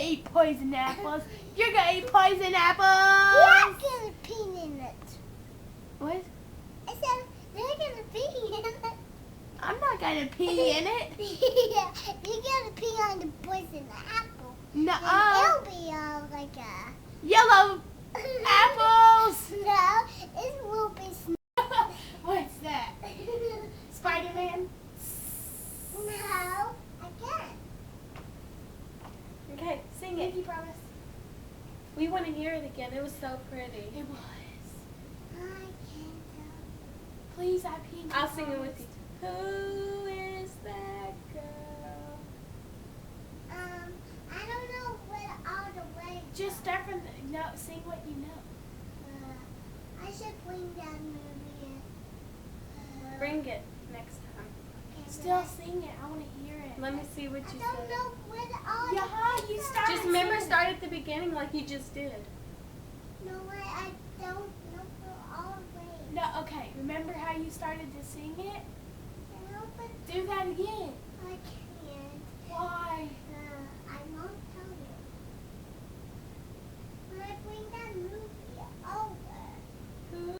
gonna eat poison apples. You're gonna eat poison apples. I'm gonna pee in it. What? I said they're gonna pee in it. I'm not gonna pee in it. Yeah, you're gonna pee on the poison apple. Nuh-uh. It'll be like a Yellow apples. No, it will be What's that? Spider-Man? no again. Okay, sing it. Pinky promise. We want to hear it again. It was so pretty. It was. I can't tell. Please, I pinky I'll sing it promise. with you. Who is that girl? I don't know what all the way. Just start from the, no, sing what you know. I should bring that movie in. Bring it next time. Okay, Still but sing it. I want to hear it. Let me see what I you don't said. know what all Yeah, you started. Just remember, singing. start at the beginning like you just did. No, I don't know for all the way. No, okay. Remember how you started to sing it? No, but Do that again. I can't. Why? I won't tell you. When I bring that movie over.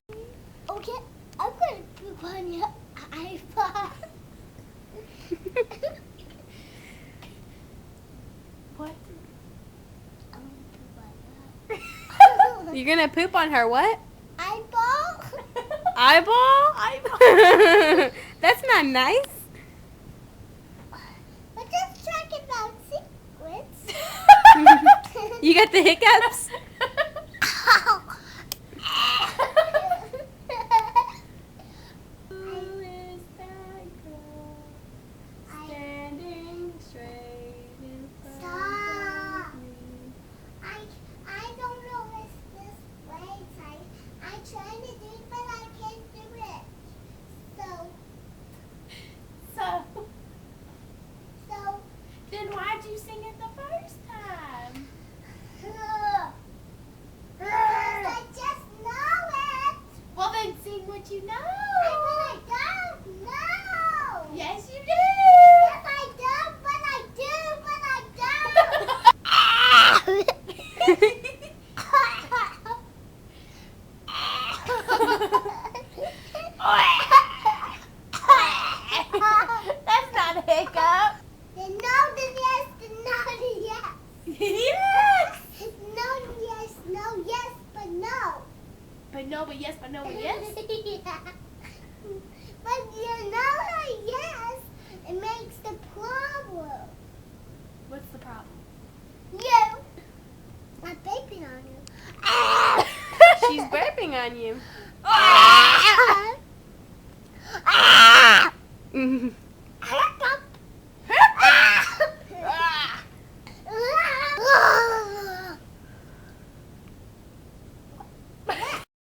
Okay, I'm gonna poop on your iPod. What? I'm gonna poop on your You're gonna poop on her what? eyeball. Eyeball? Eyeball. That's not nice. We're just talking about secrets. You got the hiccups? Who is that girl standing straight in front Stop. of me? I don't know what's this way. I'm trying to do it, but I can't do it. So Then why'd you sing it the first time? because I just know it. Well, then sing what you know. I don't know. Yes, you do. Yes, I do, but I do, but That's not a hiccup. The no, the yes, the no, the yes. Yes. No, yes, no, yes, but no. But no, but yes, but no, but yes. Yeah. But you know the yes, it makes the problem. What's the problem? You. I'm vaping on you. She's burping on you. Ah!